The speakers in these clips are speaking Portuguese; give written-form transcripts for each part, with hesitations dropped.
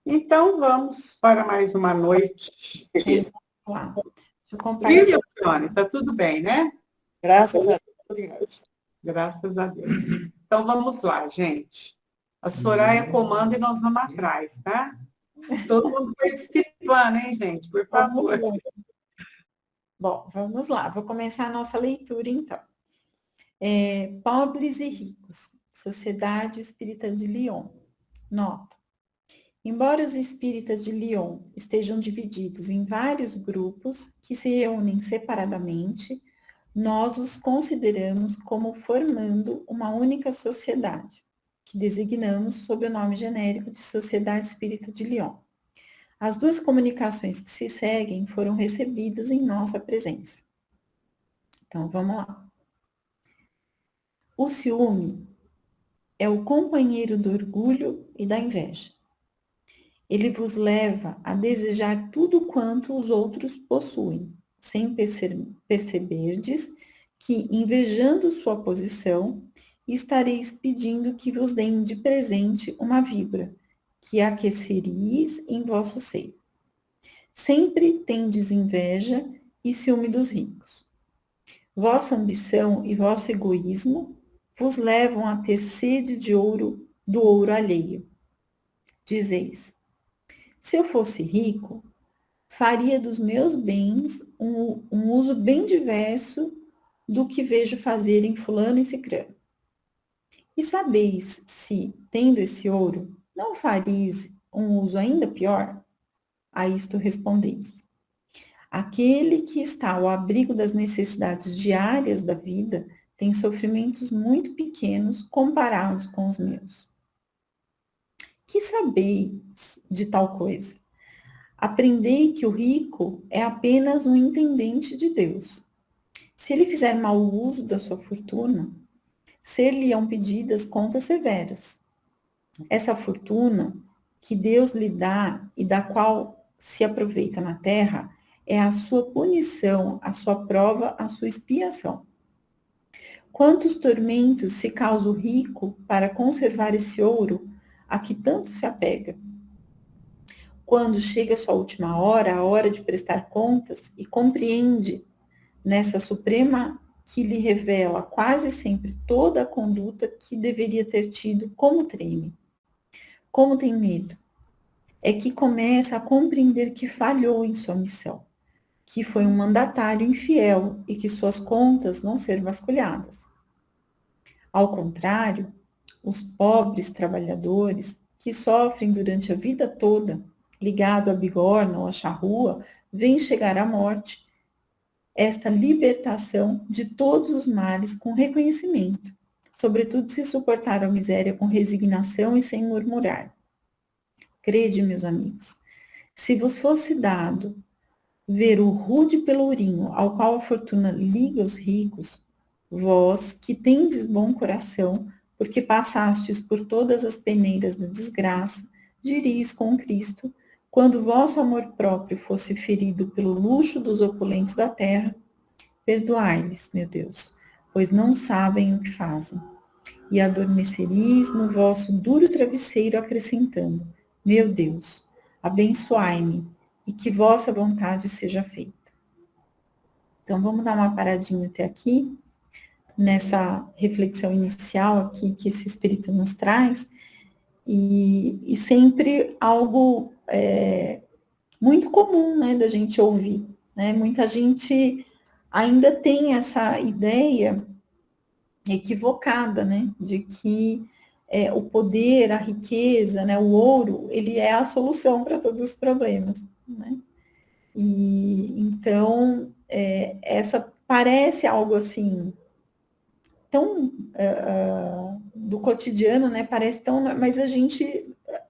Então, vamos para mais uma noite. Vamos lá. Deixa eu E, compartilhar. Luciane, está tudo bem, né? Graças a Deus. Graças a Deus. Então, vamos lá, gente. A Soraya comanda e nós vamos atrás, tá? Todo mundo participando, hein, gente? Por Vamos favor. lá. Bom, vamos lá. Vou começar a nossa leitura, então. Pobres e ricos. Sociedade Espírita de Lyon. Nota. Embora os espíritas de Lyon estejam divididos em vários grupos que se reúnem separadamente, nós os consideramos como formando uma única sociedade, que designamos sob o nome genérico de Sociedade Espírita de Lyon. As duas comunicações que se seguem foram recebidas em nossa presença. Então, vamos lá. O ciúme é o companheiro do orgulho e da inveja. Ele vos leva a desejar tudo quanto os outros possuem, sem perceberdes que, invejando sua posição, estareis pedindo que vos deem de presente uma víbora, que aquecereis em vosso seio. Sempre tendes inveja e ciúme dos ricos. Vossa ambição e vosso egoísmo vos levam a ter sede de ouro, do ouro alheio. Dizeis, se eu fosse rico, faria dos meus bens um uso bem diverso do que vejo fazer em fulano e cicrano. E sabeis se, tendo esse ouro, não fareis um uso ainda pior? A isto respondeis. Aquele que está ao abrigo das necessidades diárias da vida tem sofrimentos muito pequenos comparados com os meus. Que sabeis de tal coisa? Aprendei que o rico é apenas um intendente de Deus. Se ele fizer mau uso da sua fortuna, ser-lhe-ão pedidas contas severas. Essa fortuna que Deus lhe dá e da qual se aproveita na terra é a sua punição, a sua prova, a sua expiação. Quantos tormentos se causa o rico para conservar esse ouro a que tanto se apega? Quando chega a sua última hora, a hora de prestar contas, e compreende nessa suprema que lhe revela quase sempre toda a conduta que deveria ter tido, como treme, como tem medo, é que começa a compreender que falhou em sua missão, que foi um mandatário infiel e que suas contas vão ser vasculhadas. Ao contrário, os pobres trabalhadores que sofrem durante a vida toda, ligados à bigorna ou à charrua, veem chegar à morte esta libertação de todos os males com reconhecimento, sobretudo se suportaram a miséria com resignação e sem murmurar. Crede, meus amigos, se vos fosse dado ver o rude pelourinho ao qual a fortuna liga os ricos, vós que tendes bom coração, porque passastes por todas as peneiras da desgraça, diríeis com Cristo, quando vosso amor próprio fosse ferido pelo luxo dos opulentos da terra, perdoai-lhes, meu Deus, pois não sabem o que fazem. E adormecereis no vosso duro travesseiro, acrescentando, meu Deus, abençoai-me, e que vossa vontade seja feita. Então, vamos dar uma paradinha até aqui, nessa reflexão inicial aqui que esse Espírito nos traz, e sempre algo muito comum, né, da gente ouvir, né? Muita gente ainda tem essa ideia equivocada, né, de que o poder, a riqueza, né, o ouro, ele é a solução para todos os problemas, né? E então essa parece algo assim tão do cotidiano, né? Parece tão, mas a gente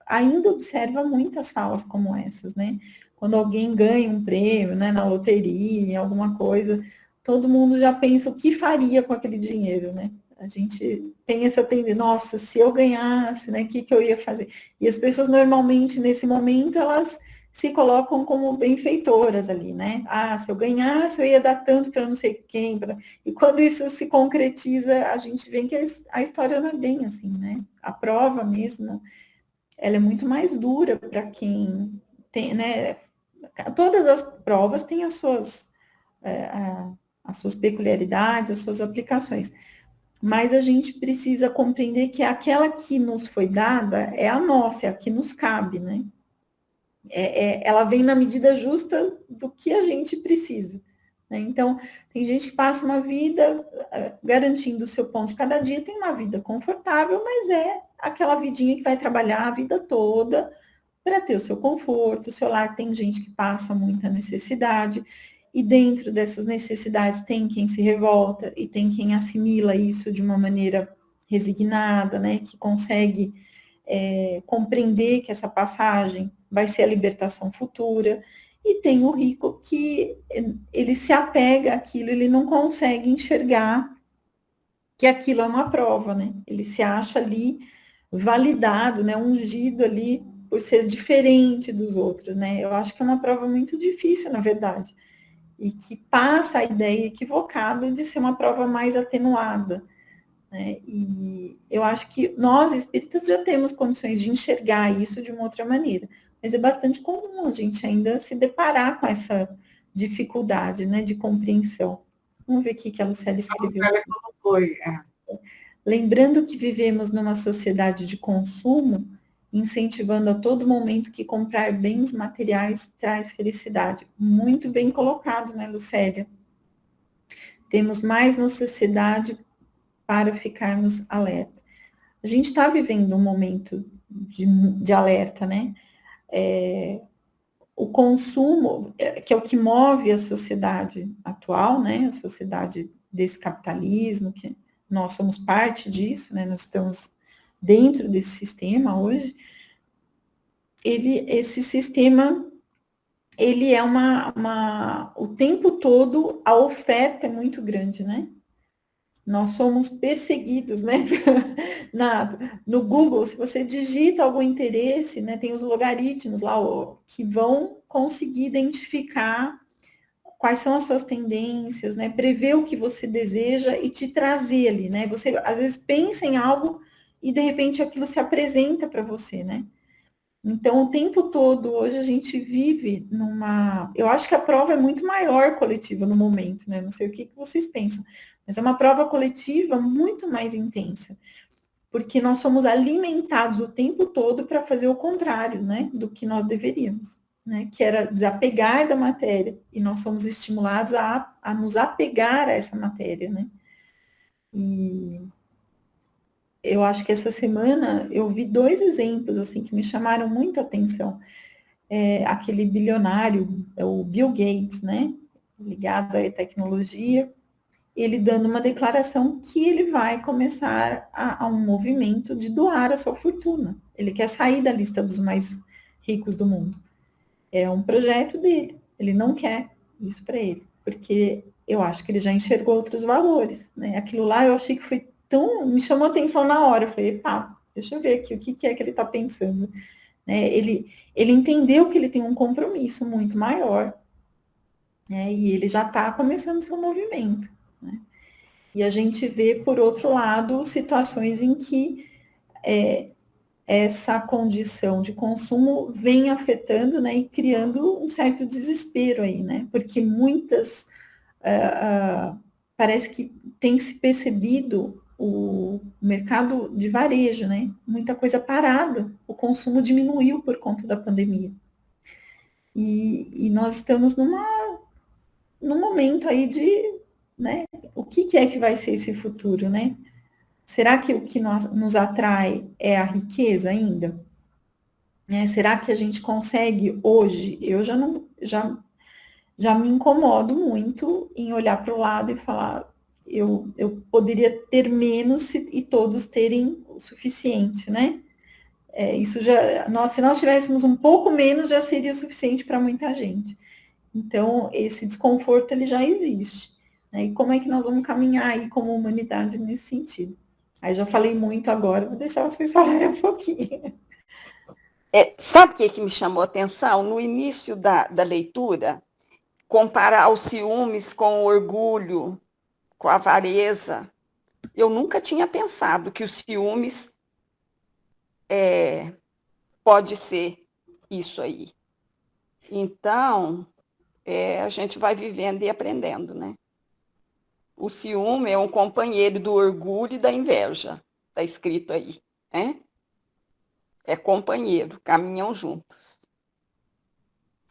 ainda observa muitas falas como essas, né? Quando alguém ganha um prêmio, né, na loteria, alguma coisa, todo mundo já pensa o que faria com aquele dinheiro, né? A gente tem essa tendência, nossa, se eu ganhasse, né, o que eu ia fazer? E as pessoas normalmente, nesse momento, elas se colocam como benfeitoras ali, né? Ah, se eu ganhasse, eu ia dar tanto para não sei quem. E quando isso se concretiza, a gente vê que a história não é bem assim, né? A prova mesmo ela é muito mais dura para quem tem, né? Todas as provas têm as suas peculiaridades, as suas aplicações. Mas a gente precisa compreender que aquela que nos foi dada é a nossa, é a que nos cabe, né? Ela vem na medida justa do que a gente precisa. Né? Então, tem gente que passa uma vida garantindo o seu pão de cada dia, tem uma vida confortável, mas é aquela vidinha que vai trabalhar a vida toda para ter o seu conforto, o seu lar. Tem gente que passa muita necessidade, e dentro dessas necessidades tem quem se revolta e tem quem assimila isso de uma maneira resignada, né? Que consegue compreender que essa passagem vai ser a libertação futura, e tem o rico que ele se apega àquilo, ele não consegue enxergar que aquilo é uma prova, né? Ele se acha ali validado, né? Ungido ali por ser diferente dos outros, né? Eu acho que é uma prova muito difícil, na verdade, e que passa a ideia equivocada de ser uma prova mais atenuada. Né? E eu acho que nós, espíritas, já temos condições de enxergar isso de uma outra maneira, mas é bastante comum a gente ainda se deparar com essa dificuldade, né, de compreensão. Vamos ver o que a Lucélia escreveu. A Lucélia colocou, Lembrando que vivemos numa sociedade de consumo, incentivando a todo momento que comprar bens materiais traz felicidade. Muito bem colocado, né, Lucélia? Temos mais na sociedade para ficarmos alerta. A gente está vivendo um momento de alerta, né? O consumo, que é o que move a sociedade atual, né? A sociedade desse capitalismo, que nós somos parte disso, né? Nós estamos dentro desse sistema hoje. Esse sistema, ele é o tempo todo a oferta é muito grande, né? Nós somos perseguidos, né? No Google, se você digita algum interesse, né, tem os logaritmos lá que vão conseguir identificar quais são as suas tendências, né? Prever o que você deseja e te trazer ali, né? Você às vezes pensa em algo e de repente aquilo se apresenta para você, né? Então, o tempo todo, hoje a gente vive numa. Eu acho que a prova é muito maior coletiva no momento, né? Não sei o que vocês pensam, mas é uma prova coletiva muito mais intensa, porque nós somos alimentados o tempo todo para fazer o contrário, né? Do que nós deveríamos, né? Que era desapegar da matéria, e nós somos estimulados a nos apegar a essa matéria, né? E eu acho que essa semana eu vi 2 exemplos assim que me chamaram muito a atenção. Aquele bilionário, o Bill Gates, né, ligado à tecnologia, ele dando uma declaração que ele vai começar a um movimento de doar a sua fortuna. Ele quer sair da lista dos mais ricos do mundo. É um projeto dele. Ele não quer isso para ele, porque eu acho que ele já enxergou outros valores, né? Aquilo lá eu achei que foi me chamou atenção na hora. Eu falei, pá, deixa eu ver aqui o que é que ele está pensando. Né? Ele entendeu que ele tem um compromisso muito maior, né? E ele já está começando o seu movimento. Né? E a gente vê, por outro lado, situações em que essa condição de consumo vem afetando, né, e criando um certo desespero aí, né? Porque muitas parece que tem se percebido o mercado de varejo, né? Muita coisa parada, o consumo diminuiu por conta da pandemia. E nós estamos num momento aí de, né, o que é que vai ser esse futuro, né? Será que o que nos atrai é a riqueza ainda? Né? Será que a gente consegue hoje? Eu já me incomodo muito em olhar para o lado e falar, eu poderia ter menos e todos terem o suficiente, né? Isso já, se nós tivéssemos um pouco menos, já seria o suficiente para muita gente. Então, esse desconforto, ele já existe. Né? E como é que nós vamos caminhar aí como humanidade nesse sentido? Aí já falei muito agora, vou deixar vocês falarem um pouquinho. Sabe o que me chamou a atenção? No início da leitura, comparar os ciúmes com o orgulho, com a avareza. Eu nunca tinha pensado que os ciúmes pode ser isso aí. Então, a gente vai vivendo e aprendendo, né? O ciúme é um companheiro do orgulho e da inveja, está escrito aí, né? É companheiro, caminham juntos.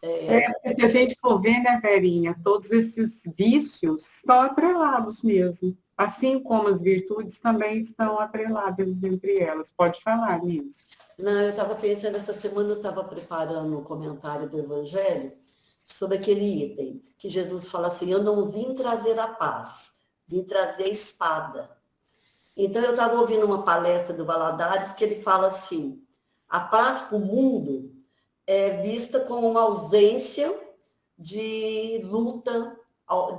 Se a gente for ver, né, Verinha, todos esses vícios estão atrelados mesmo. Assim como as virtudes também estão atreladas entre elas. Pode falar, Nils. Não, eu estava pensando, essa semana eu estava preparando um comentário do Evangelho sobre aquele item, que Jesus fala assim, eu não vim trazer a paz, vim trazer a espada. Então, eu estava ouvindo uma palestra do Valadares que ele fala assim, a paz para o mundo é vista como uma ausência de luta,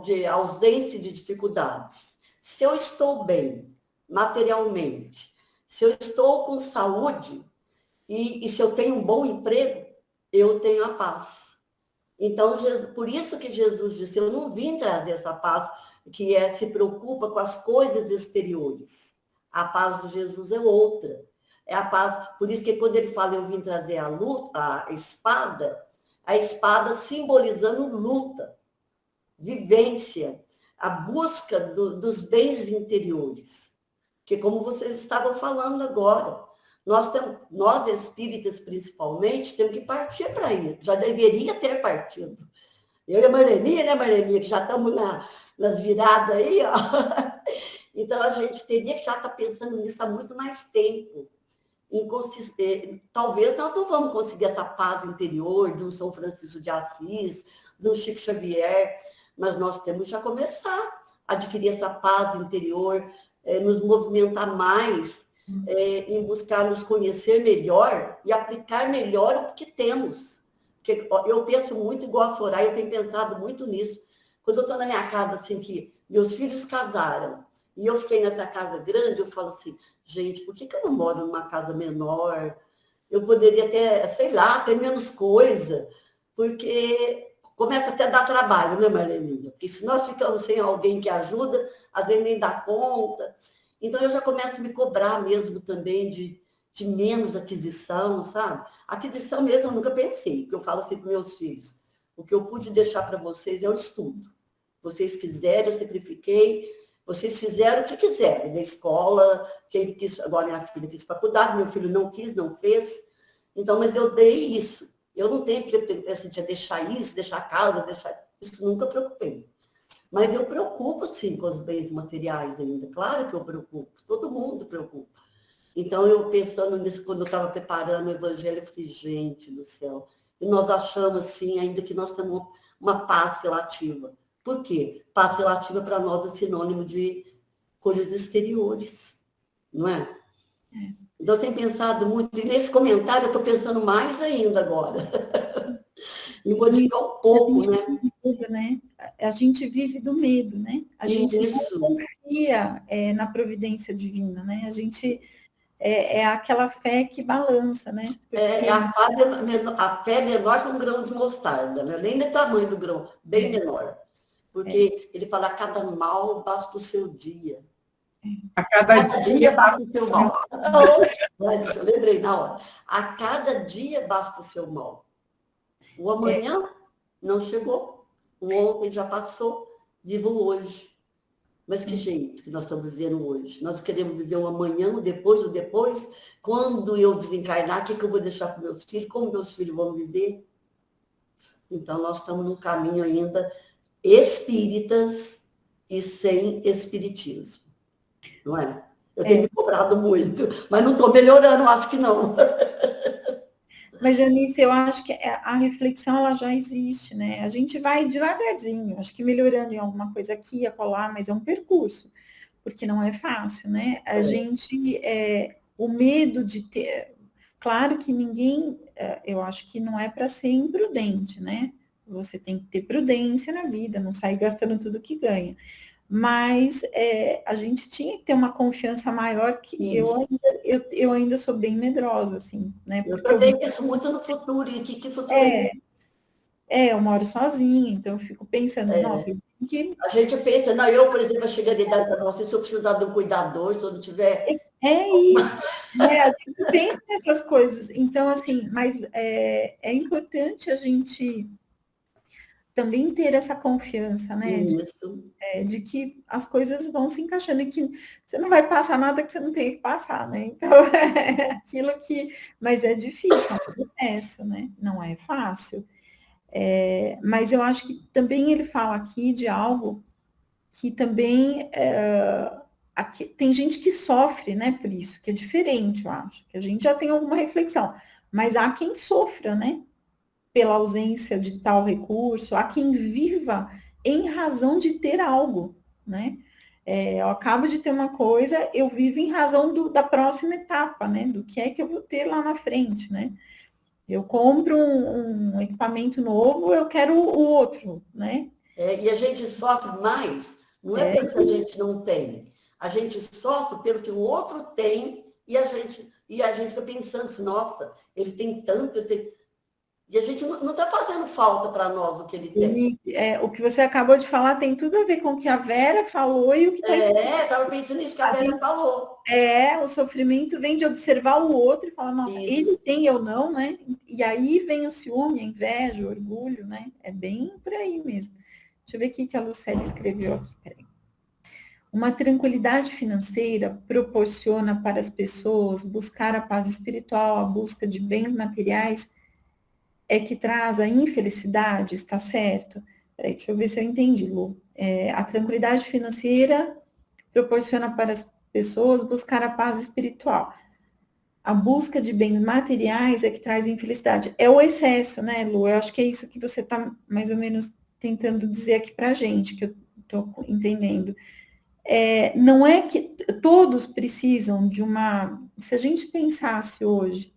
de ausência de dificuldades. Se eu estou bem, materialmente, se eu estou com saúde e se eu tenho um bom emprego, eu tenho a paz. Então, por isso que Jesus disse, eu não vim trazer essa paz que se preocupa com as coisas exteriores. A paz de Jesus é outra. É a paz, por isso que quando ele fala, eu vim trazer a luta, a espada simbolizando luta, vivência, a busca dos bens interiores. Porque como vocês estavam falando agora, nós espíritas principalmente, temos que partir para aí. Já deveria ter partido. Eu e a Marleninha, né, Marleninha, que já estamos nas viradas aí, ó. Então, a gente teria que já estar pensando nisso há muito mais tempo. Talvez nós não vamos conseguir essa paz interior de um São Francisco de Assis, do Chico Xavier, mas nós temos que já começar a adquirir essa paz interior, nos movimentar mais, em buscar nos conhecer melhor e aplicar melhor o que temos. Porque eu penso muito igual a Soraya, eu tenho pensado muito nisso. Quando eu estou na minha casa, assim, que meus filhos casaram, e eu fiquei nessa casa grande, eu falo assim, gente, por que eu não moro numa casa menor? Eu poderia ter, sei lá, ter menos coisa, porque começa até a dar trabalho, né, Marleninha? Porque se nós ficamos sem alguém que ajuda, às vezes nem dá conta. Então, eu já começo a me cobrar mesmo também de menos aquisição, sabe? Aquisição mesmo eu nunca pensei, porque eu falo assim para meus filhos, o que eu pude deixar para vocês é o estudo. Vocês quiserem, eu sacrifiquei, vocês fizeram o que quiserem, na escola, quem quis, agora minha filha quis faculdade, meu filho não quis, não fez. Então, mas eu dei isso. Eu não tenho assim, de deixar isso, deixar a casa, isso nunca preocupei. Mas eu preocupo, sim, com os bens materiais ainda. Claro que eu preocupo, todo mundo preocupa. Então, eu pensando nisso, quando eu estava preparando o Evangelho, eu falei, gente do céu, e nós achamos, assim, ainda que nós temos uma paz relativa. Por quê? Paz relativa para nós é sinônimo de coisas exteriores, não é? Então, eu tenho pensado muito, e nesse comentário eu estou pensando mais ainda agora. E modificar um pouco, né? A gente vive do medo, né? A gente Isso. não confia na providência divina, né? A gente é aquela fé que balança, né? Porque a fé é menor que um grão de mostarda, né? Nem do tamanho do grão, bem menor. Porque ele fala, a cada mal basta o seu dia. A cada dia basta o seu mal. Eu lembrei na hora. A cada dia basta o seu mal. O amanhã não chegou. O ontem já passou. Vivo hoje. Mas que jeito que nós estamos vivendo hoje? Nós queremos viver o amanhã, o depois. Quando eu desencarnar, o que eu vou deixar para meus filhos? Como meus filhos vão viver? Então, nós estamos num caminho ainda espíritas e sem espiritismo. Não é? Eu tenho me cobrado muito, mas não estou melhorando, acho que não. Mas, Eunice, eu acho que a reflexão ela já existe, né? A gente vai devagarzinho, acho que melhorando em alguma coisa aqui e acolá, mas é um percurso, porque não é fácil, né? A gente, o medo de ter... Claro que ninguém, eu acho que não é para ser imprudente, né? Você tem que ter prudência na vida, não sair gastando tudo que ganha. Mas a gente tinha que ter uma confiança maior, que eu ainda sou bem medrosa, assim, né? Porque eu também penso muito no futuro, e que futuro eu moro sozinha, então eu fico pensando, nossa, eu tenho que... A gente pensa, não, eu, por exemplo, chegando de idade para você, se eu precisar de um cuidador, se eu não tiver... É isso, né? A gente pensa nessas coisas. Então, assim, mas é importante a gente também ter essa confiança, né? Isso. De que as coisas vão se encaixando e que você não vai passar nada que você não tem que passar, né? Então, é aquilo que... Mas é difícil, é um processo, né? Não é fácil. Mas eu acho que também ele fala aqui de algo que também... Aqui, tem gente que sofre, né, por isso, que é diferente, eu acho, que a gente já tem alguma reflexão, mas há quem sofra, né, pela ausência de tal recurso, há quem viva em razão de ter algo, né, eu acabo de ter uma coisa, eu vivo em razão da próxima etapa, né, do que é que eu vou ter lá na frente, né, eu compro um equipamento novo, eu quero o outro, né. E a gente sofre mais, não é pelo que a gente não tem, a gente sofre pelo que o outro tem e a gente fica pensando assim, nossa, ele tem tanto, e a gente não está fazendo falta para nós o que ele tem. O que você acabou de falar tem tudo a ver com o que a Vera falou e o que está escrito. Estava pensando nisso que a Vera falou. O sofrimento vem de observar o outro e falar, nossa, Isso. ele tem, eu não, né? E aí vem o ciúme, a inveja, o orgulho, né? É bem por aí mesmo. Deixa eu ver o que a Lucélia escreveu aqui, peraí. Uma tranquilidade financeira proporciona para as pessoas buscar a paz espiritual, a busca de bens materiais, é que traz a infelicidade, está certo? Peraí, deixa eu ver se eu entendi, Lu. A tranquilidade financeira proporciona para as pessoas buscar a paz espiritual. A busca de bens materiais é que traz infelicidade. É o excesso, né, Lu? Eu acho que é isso que você está mais ou menos tentando dizer aqui para a gente, que eu estou entendendo. Não é que todos precisam de uma... Se a gente pensasse hoje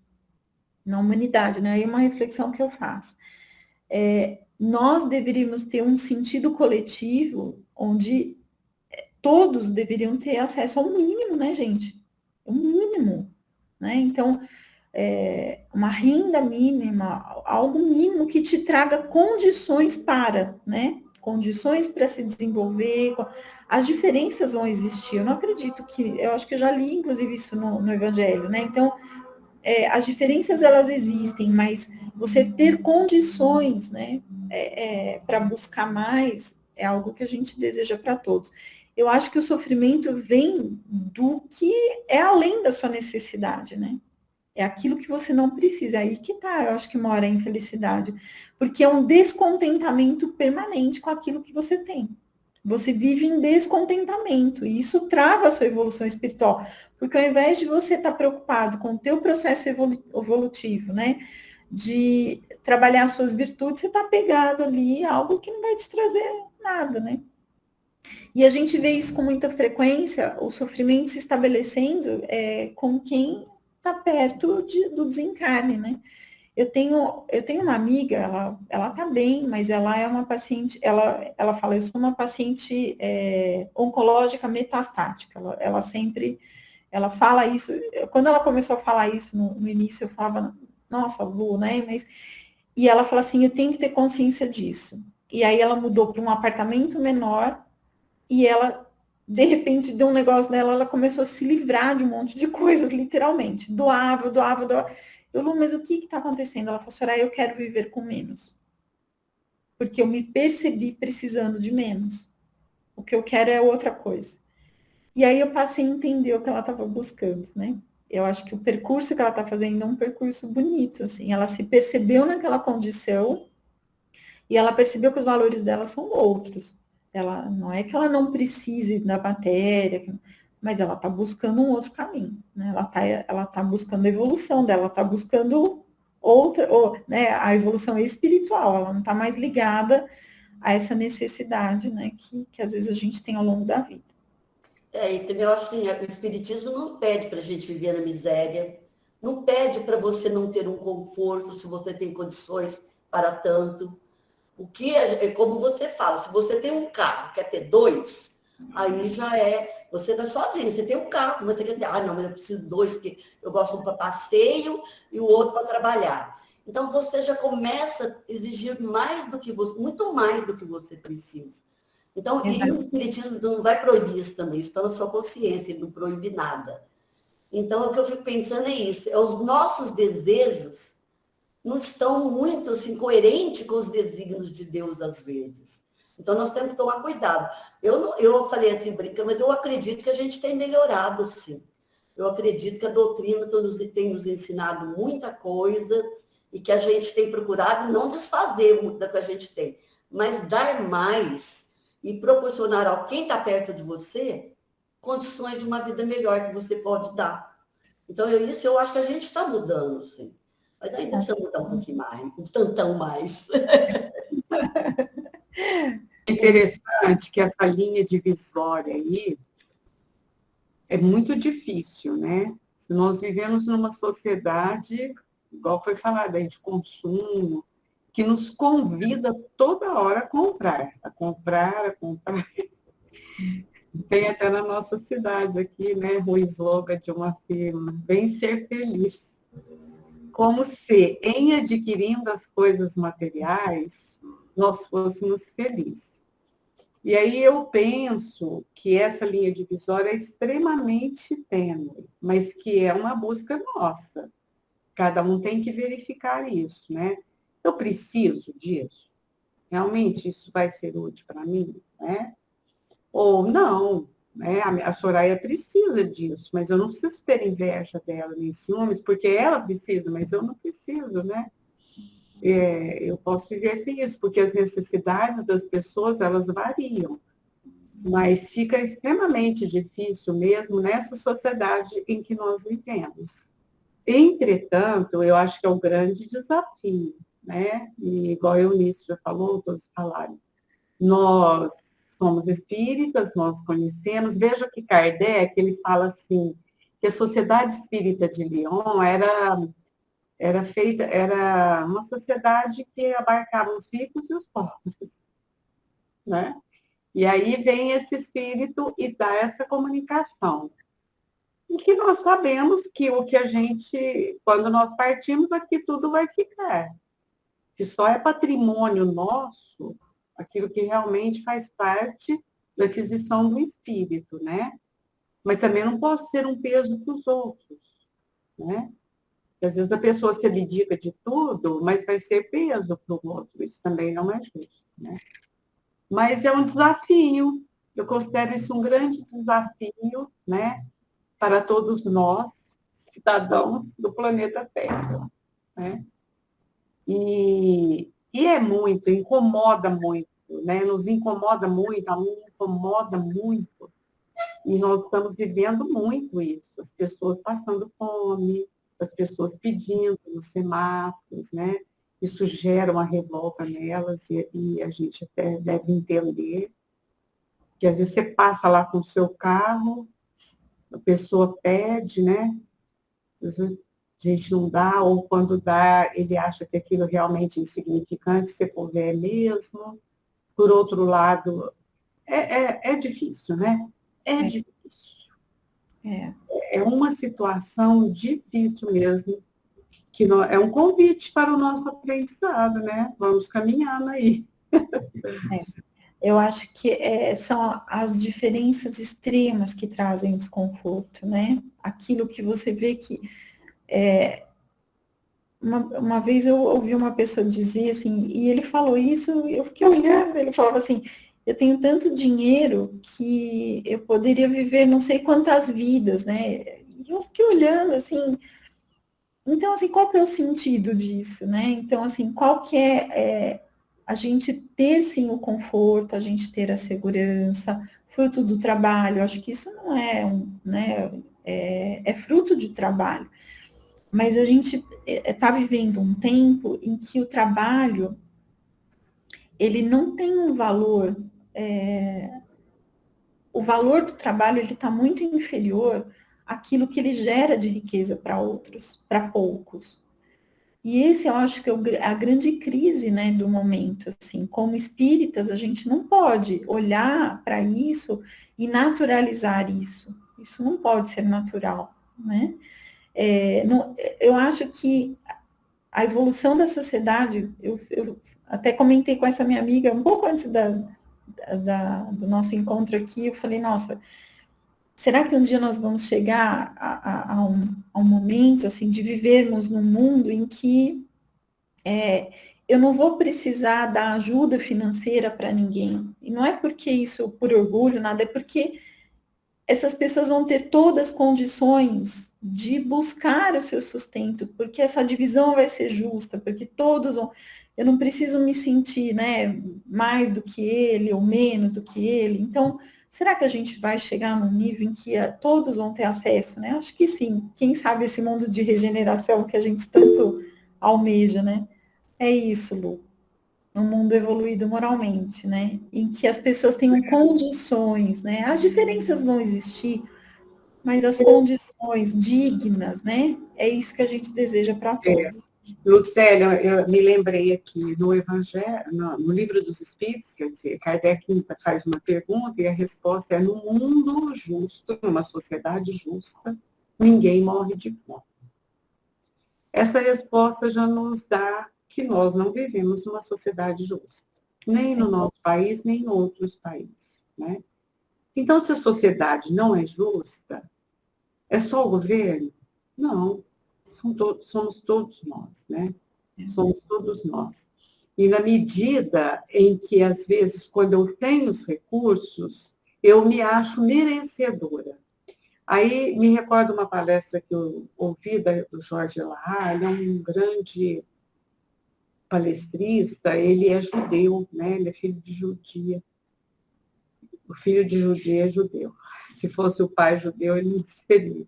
na humanidade, né? Aí é uma reflexão que eu faço. Nós deveríamos ter um sentido coletivo onde todos deveriam ter acesso ao mínimo, né, gente? O mínimo, né? Então, uma renda mínima, algo mínimo que te traga condições para, né? Condições para se desenvolver. As diferenças vão existir. Eu não acredito que... Eu acho que eu já li, inclusive, isso no Evangelho, né? Então, as diferenças, elas existem, mas você ter condições, né? Para buscar mais é algo que a gente deseja para todos. Eu acho que o sofrimento vem do que é além da sua necessidade, né? É aquilo que você não precisa. Aí que tá, eu acho que mora a infelicidade. Porque é um descontentamento permanente com aquilo que você tem. Você vive em descontentamento. E isso trava a sua evolução espiritual. Porque ao invés de você estar preocupado com o teu processo evolutivo, né? De trabalhar suas virtudes, você está pegado ali a algo que não vai te trazer nada, né? E a gente vê isso com muita frequência, o sofrimento se estabelecendo com quem está perto do desencarne, né? Eu tenho uma amiga, ela tá bem, mas ela é uma paciente, ela fala, eu sou uma paciente oncológica metastática, ela sempre, ela fala isso, quando ela começou a falar isso no início, eu falava, nossa, Lu, né? E ela fala assim, eu tenho que ter consciência disso. E aí ela mudou para um apartamento menor, e ela, de repente, deu um negócio nela, ela começou a se livrar de um monte de coisas, literalmente. Doava. Eu, Lu, mas o que está acontecendo? Ela falou, Soraya, eu quero viver com menos. Porque eu me percebi precisando de menos. O que eu quero é outra coisa. E aí eu passei a entender o que ela estava buscando, né? Eu acho que o percurso que ela está fazendo é um percurso bonito, assim. Ela se percebeu naquela condição e ela percebeu que os valores dela são outros. Ela não é que ela não precise da matéria, mas ela está buscando um outro caminho, né? Ela tá buscando a evolução dela, ela está buscando outra, né? A evolução espiritual, ela não está mais ligada a essa necessidade, né? Que às vezes a gente tem ao longo da vida. E também eu acho assim, o Espiritismo não pede para a gente viver na miséria, não pede para você não ter um conforto se você tem condições para tanto. O que é como você fala, se você tem um carro, quer ter dois, aí já você está sozinho, você tem um carro, mas você quer ter, não, mas eu preciso de dois, porque eu gosto um para passeio e o outro para trabalhar. Então, você já começa a exigir mais do que você, muito mais do que você precisa. Então, e o Espiritismo não vai proibir isso também, isso está na sua consciência, ele não proíbe nada. Então, o que eu fico pensando é isso, é os nossos desejos não estão muito assim, coerentes com os desígnios de Deus, às vezes. Então, nós temos que tomar cuidado. Eu falei assim, brincando, mas eu acredito que a gente tem melhorado, sim. Eu acredito que a doutrina tem nos ensinado muita coisa e que a gente tem procurado não desfazer muito da que a gente tem, mas dar mais e proporcionar a quem está perto de você condições de uma vida melhor que você pode dar. Então, isso eu acho que a gente está mudando, sim. Mas ainda precisa mudar um pouquinho mais, um tantão mais. Interessante que essa linha divisória aí é muito difícil, né? Se nós vivemos numa sociedade, igual foi falado aí, de consumo, que nos convida toda hora a comprar, a comprar, a comprar. Tem até na nossa cidade aqui, né, o slogan de uma firma, vem ser feliz. Como se, em adquirindo as coisas materiais, nós fôssemos felizes. E aí eu penso que essa linha divisória é extremamente tênue, mas que é uma busca nossa. Cada um tem que verificar isso, né? Eu preciso disso? Realmente isso vai ser útil para mim, né? Ou não, né? A Soraya precisa disso, mas eu não preciso ter inveja dela, nem ciúmes, porque ela precisa, mas eu não preciso, né? Eu posso viver sem isso, porque as necessidades das pessoas, elas variam. Mas fica extremamente difícil mesmo nessa sociedade em que nós vivemos. Entretanto, eu acho que é um grande desafio, né? E igual a Eunice já falou, todos falaram, nós somos espíritas, nós conhecemos. Veja que Kardec, ele fala assim, que a Sociedade Espírita de Lyon era uma sociedade que abarcava os ricos e os pobres, né? E aí vem esse espírito e dá essa comunicação. E que nós sabemos que o que a gente, quando nós partimos, aqui tudo vai ficar. Que só é patrimônio nosso, aquilo que realmente faz parte da aquisição do espírito, né? Mas também não posso ser um peso para os outros, né? Às vezes a pessoa se abdica de tudo, mas vai ser peso para o outro. Isso também não é justo, né? Mas é um desafio. Eu considero isso um grande desafio, né? Para todos nós, cidadãos do planeta Terra, né? E é muito, incomoda muito, né? Nos incomoda muito, a mim incomoda muito. E nós estamos vivendo muito isso. As pessoas passando fome, as pessoas pedindo nos semáforos, né? Isso gera uma revolta nelas e a gente até deve entender que às vezes você passa lá com o seu carro, a pessoa pede, né? Às vezes a gente não dá, ou quando dá, ele acha que aquilo realmente é insignificante, se for ver é mesmo. Por outro lado, é difícil, né? É difícil. É uma situação difícil mesmo, que é um convite para o nosso aprendizado, né? Vamos caminhando aí. Eu acho que são as diferenças extremas que trazem o desconforto, né? Aquilo que você vê que... Uma vez eu ouvi uma pessoa dizer assim, e ele falou isso, e eu fiquei olhando, ele falava assim, eu tenho tanto dinheiro que eu poderia viver não sei quantas vidas, né? E eu fiquei olhando, assim... Então, assim, qual que é o sentido disso, né? Então, assim, qual que é a gente ter, sim, o conforto, a gente ter a segurança, fruto do trabalho. Acho que isso não né? É fruto de trabalho. Mas a gente está vivendo um tempo em que o trabalho, ele não tem um valor... o valor do trabalho, ele está muito inferior àquilo que ele gera de riqueza para outros, para poucos. E esse eu acho que é a grande crise, né, do momento, assim, como espíritas, a gente não pode olhar para isso e naturalizar isso. Isso não pode ser natural, né? Eu acho que a evolução da sociedade, eu até comentei com essa minha amiga, um pouco antes do nosso encontro aqui, eu falei, nossa, será que um dia nós vamos chegar a um momento, assim, de vivermos num mundo em que eu não vou precisar dar ajuda financeira para ninguém. E não é porque isso, por orgulho, nada, é porque essas pessoas vão ter todas as condições de buscar o seu sustento, porque essa divisão vai ser justa, porque todos vão... Eu não preciso me sentir, né, mais do que ele ou menos do que ele. Então, será que a gente vai chegar num nível em que todos vão ter acesso, né? Acho que sim. Quem sabe esse mundo de regeneração que a gente tanto almeja, né? É isso, Lu. Um mundo evoluído moralmente, né? Em que as pessoas tenham condições, né? As diferenças vão existir, mas as condições dignas, né? É isso que a gente deseja para todos. Lucélia, eu me lembrei aqui no Evangelho, no Livro dos Espíritos, quer dizer, Kardec faz uma pergunta e a resposta é: no mundo justo, numa sociedade justa, ninguém morre de fome. Essa resposta já nos dá que nós não vivemos numa sociedade justa, nem no nosso país, nem em outros países, né? Então, se a sociedade não é justa, é só o governo? Não, somos todos nós, né? Somos todos nós. E na medida em que, às vezes, quando eu tenho os recursos, eu me acho merecedora. Aí me recordo uma palestra que eu ouvi do Jorge Elahá, ele é um grande palestrista, ele é judeu, né? Ele é filho de judia. O filho de judia é judeu. Se fosse o pai judeu, ele não seria.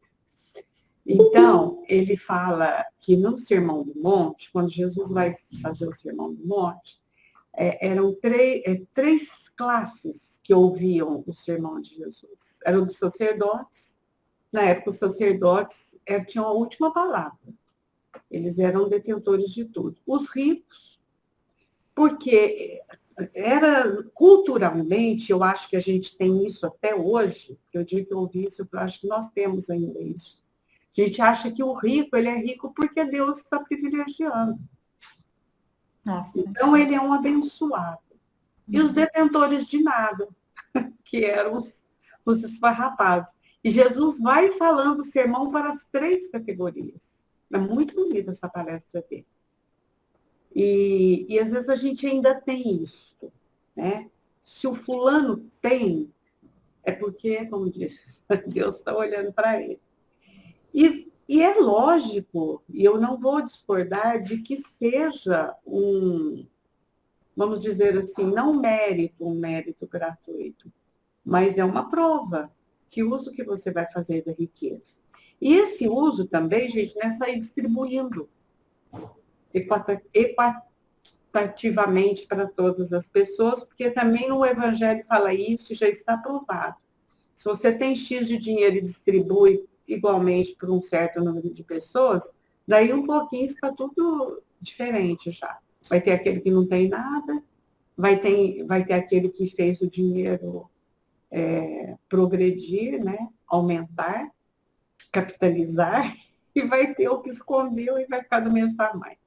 Então, ele fala que no Sermão do Monte, quando Jesus vai fazer o Sermão do Monte, eram três classes que ouviam o sermão de Jesus. Eram dos sacerdotes. Na época, os sacerdotes tinham a última palavra. Eles eram detentores de tudo. Os ricos, porque culturalmente, eu acho que a gente tem isso até hoje, eu digo que eu ouvi isso, eu acho que nós temos ainda isso. A gente acha que o rico, ele é rico porque Deus está privilegiando. Nossa. Então, ele é um abençoado. E os detentores de nada, que eram os esfarrapados. E Jesus vai falando o sermão para as três categorias. É muito bonita essa palestra dele. E às vezes a gente ainda tem isso, né? Se o fulano tem, é porque, como disse, Deus está olhando para ele. E é lógico, e eu não vou discordar de que seja vamos dizer assim, não um mérito gratuito, mas é uma prova. Que uso que você vai fazer da riqueza? E esse uso também, gente, não é sair distribuindo equitativamente para todas as pessoas, porque também no Evangelho fala isso e já está provado. Se você tem X de dinheiro e distribui igualmente para um certo número de pessoas, daí um pouquinho está tudo diferente já. Vai ter aquele que não tem nada, vai ter aquele que fez o dinheiro progredir, né? Aumentar, capitalizar, e vai ter o que escondeu e vai ficar do mesmo tamanho.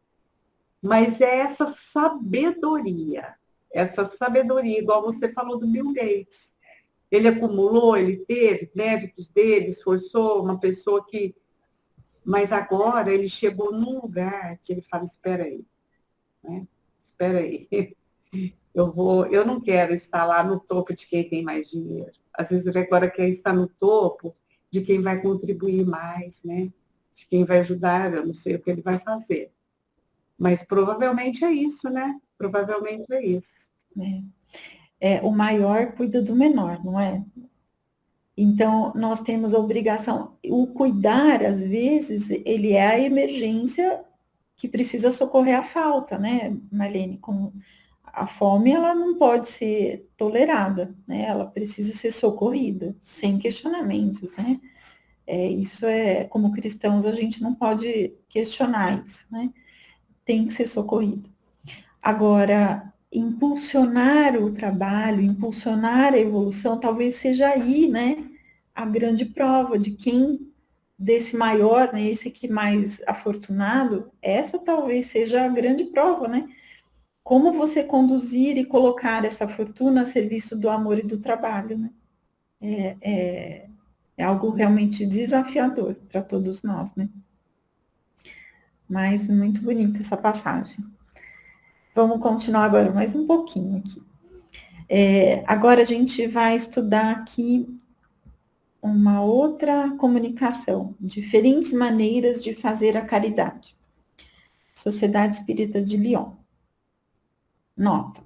Mas é essa sabedoria, igual você falou do Bill Gates. Ele acumulou, ele teve méritos dele, esforçou, uma pessoa que... Mas agora ele chegou num lugar que ele fala, espera aí, né? Espera aí. Eu não quero estar lá no topo de quem tem mais dinheiro. Às vezes ele agora quer estar no topo de quem vai contribuir mais, né? De quem vai ajudar, eu não sei o que ele vai fazer. Mas provavelmente é isso, né? Provavelmente é isso. O maior cuida do menor, não é? Então, nós temos a obrigação, o cuidar, às vezes, ele é a emergência que precisa socorrer a falta, né, Marlene? Como a fome, ela não pode ser tolerada, né? Ela precisa ser socorrida, sem questionamentos, né? Isso como cristãos, a gente não pode questionar isso, né? Tem que ser socorrido. Agora, impulsionar o trabalho, impulsionar a evolução, talvez seja aí, né, a grande prova de quem desse maior, né, esse que mais afortunado, essa talvez seja a grande prova, né? Como você conduzir e colocar essa fortuna a serviço do amor e do trabalho, né? É algo realmente desafiador para todos nós, né? Mas muito bonita essa passagem. Vamos continuar agora mais um pouquinho aqui. Agora a gente vai estudar aqui uma outra comunicação, diferentes maneiras de fazer a caridade. Sociedade Espírita de Lyon. Nota.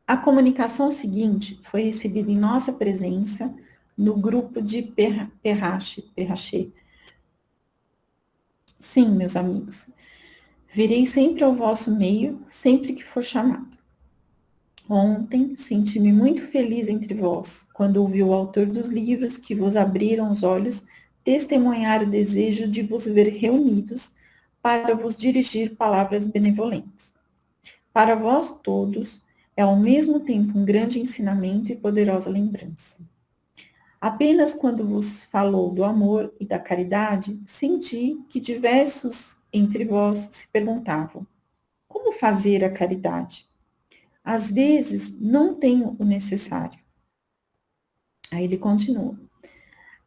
A comunicação seguinte foi recebida em nossa presença no grupo de Perrache. Sim, meus amigos, virei sempre ao vosso meio, sempre que for chamado. Ontem senti-me muito feliz entre vós, quando ouvi o autor dos livros que vos abriram os olhos testemunhar o desejo de vos ver reunidos para vos dirigir palavras benevolentes. Para vós todos, é ao mesmo tempo um grande ensinamento e poderosa lembrança. Apenas quando vos falou do amor e da caridade, senti que diversos entre vós se perguntavam: como fazer a caridade? Às vezes, não tenho o necessário. Aí ele continua.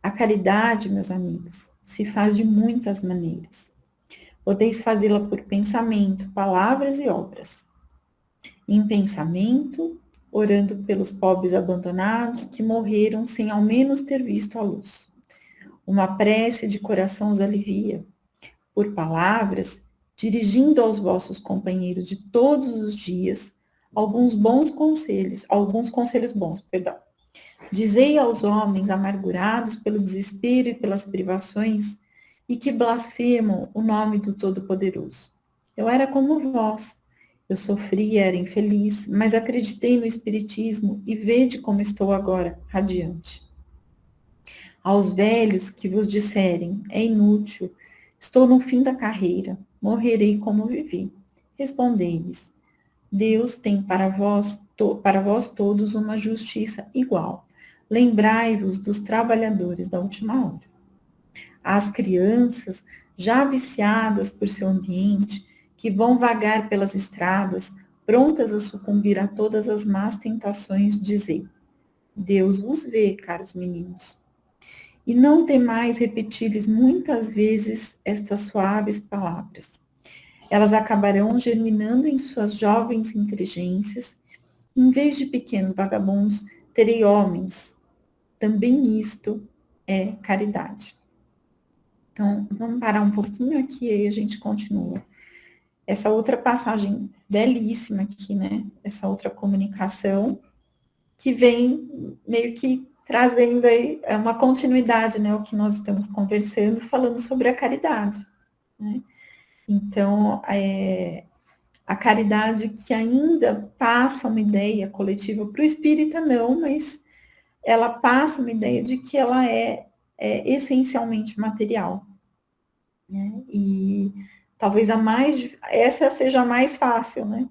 A caridade, meus amigos, se faz de muitas maneiras. Podeis fazê-la por pensamento, palavras e obras. Em pensamento, orando pelos pobres abandonados que morreram sem ao menos ter visto a luz. Uma prece de coração os alivia. Por palavras, dirigindo aos vossos companheiros de todos os dias alguns conselhos bons, perdão. Dizei aos homens amargurados pelo desespero e pelas privações e que blasfemam o nome do Todo-Poderoso. Eu era como vós. Eu sofri e era infeliz, mas acreditei no Espiritismo e vede como estou agora, radiante. Aos velhos que vos disserem, é inútil, estou no fim da carreira, morrerei como vivi. Respondei-lhes, Deus tem para vós todos uma justiça igual. Lembrai-vos dos trabalhadores da última hora. As crianças, já viciadas por seu ambiente, que vão vagar pelas estradas, prontas a sucumbir a todas as más tentações, dizei, Deus vos vê, caros meninos. E não temais repetir-lhes muitas vezes estas suaves palavras. Elas acabarão germinando em suas jovens inteligências. Em vez de pequenos vagabundos, terei homens. Também isto é caridade. Então, vamos parar um pouquinho aqui e aí a gente continua. Essa outra passagem belíssima aqui, né? Essa outra comunicação que vem meio que trazendo aí uma continuidade, né? O que nós estamos conversando, falando sobre a caridade, né? Então, a caridade que ainda passa uma ideia coletiva para o espírita, não, mas ela passa uma ideia de que ela é essencialmente material, né? E talvez essa seja a mais fácil, né?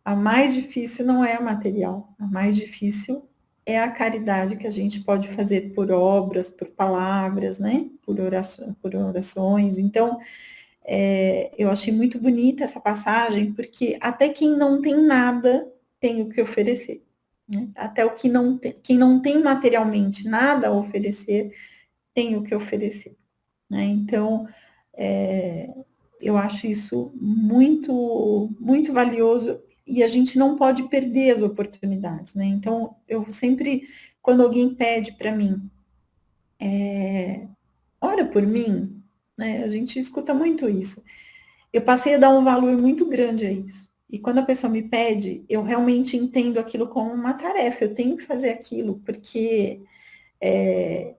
A mais difícil não é a material, a mais difícil é a caridade que a gente pode fazer por obras, por palavras, né? Por orações. Então, eu achei muito bonita essa passagem, porque até quem não tem nada tem o que oferecer, né? Até quem não tem materialmente nada a oferecer, tem o que oferecer, né? Então, eu acho isso muito, muito valioso e a gente não pode perder as oportunidades, né? Então, eu sempre, quando alguém pede para mim, ora por mim, né? A gente escuta muito isso. Eu passei a dar um valor muito grande a isso. E quando a pessoa me pede, eu realmente entendo aquilo como uma tarefa, eu tenho que fazer aquilo, porque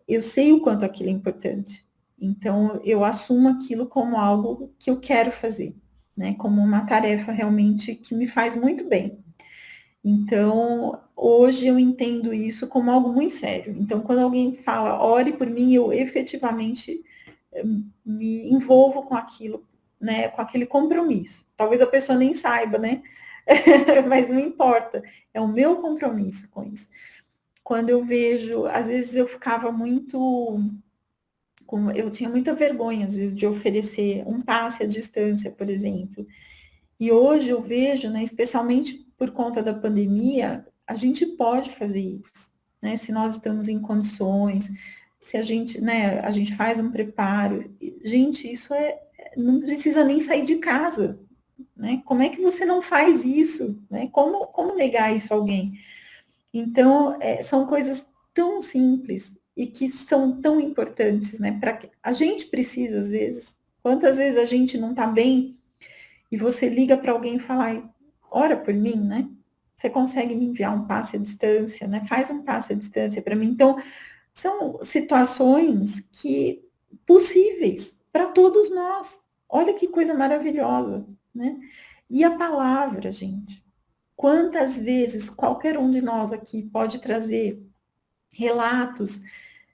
eu sei o quanto aquilo é importante. Então, eu assumo aquilo como algo que eu quero fazer, né? Como uma tarefa realmente que me faz muito bem. Então, hoje eu entendo isso como algo muito sério. Então, quando alguém fala, ore por mim, eu efetivamente me envolvo com aquilo, né? Com aquele compromisso. Talvez a pessoa nem saiba, né? Mas não importa. É o meu compromisso com isso. Quando eu vejo, às vezes eu ficava muito Eu tinha muita vergonha, às vezes, de oferecer um passe à distância, por exemplo. E hoje eu vejo, né, especialmente por conta da pandemia, a gente pode fazer isso, né? Se nós estamos em condições, se a gente, né, a gente faz um preparo. Gente, isso não precisa nem sair de casa, né? Como é que você não faz isso, né? Como negar isso a alguém? Então, são coisas tão simples e que são tão importantes, né? A gente precisa, às vezes. Quantas vezes a gente não está bem e você liga para alguém e fala, ora por mim, né? Você consegue me enviar um passe à distância, né? Faz um passe à distância para mim. Então, são situações que possíveis para todos nós. Olha que coisa maravilhosa, né? E a palavra, gente. Quantas vezes qualquer um de nós aqui pode trazer relatos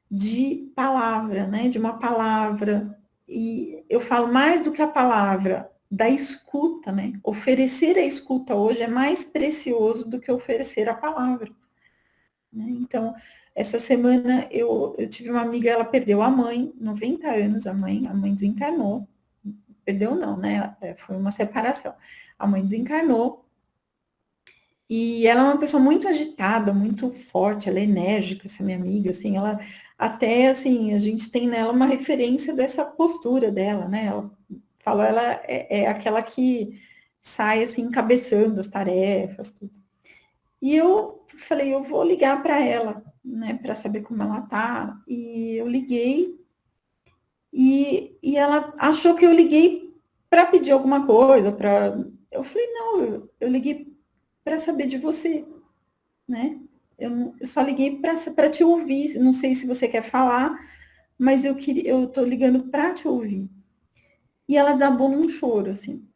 de palavra, né? De uma palavra. E eu falo mais do que a palavra, da escuta, né? Oferecer a escuta hoje é mais precioso do que oferecer a palavra. Né? Então, essa semana eu tive uma amiga, ela perdeu a mãe, 90 anos, a mãe desencarnou. Perdeu não, né? Foi uma separação. A mãe desencarnou. E ela é uma pessoa muito agitada, muito forte, ela é enérgica, essa minha amiga, assim, ela até, assim, a gente tem nela uma referência dessa postura dela, né? Ela falou, ela é aquela que sai, assim, encabeçando as tarefas, tudo. E eu falei, eu vou ligar para ela, né, para saber como ela tá. E eu liguei e ela achou que eu liguei para pedir alguma coisa, para. Eu falei, não, eu liguei para saber de você, né? Eu só liguei para te ouvir. Não sei se você quer falar, mas eu tô ligando para te ouvir. E ela desabou num choro, assim,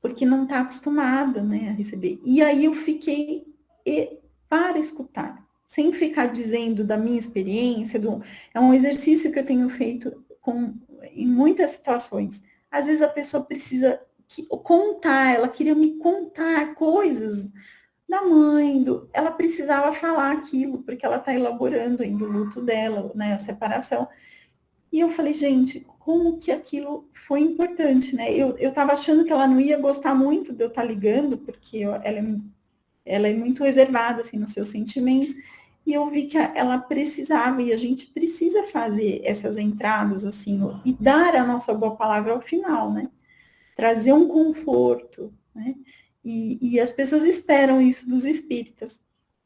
porque não está acostumada, né, a receber. E aí eu fiquei para escutar, sem ficar dizendo da minha experiência, é um exercício que eu tenho feito em muitas situações. Às vezes a pessoa precisa contar, ela queria me contar coisas da mãe, ela precisava falar aquilo, porque ela está elaborando ainda o luto dela, né, a separação. E eu falei, gente, como que aquilo foi importante, né? Eu estava achando que ela não ia gostar muito de eu estar ligando, porque ela é muito reservada, assim, nos seus sentimentos, e eu vi que ela precisava, e a gente precisa fazer essas entradas, assim, e dar a nossa boa palavra ao final, né? Trazer um conforto, né? E as pessoas esperam isso dos espíritas.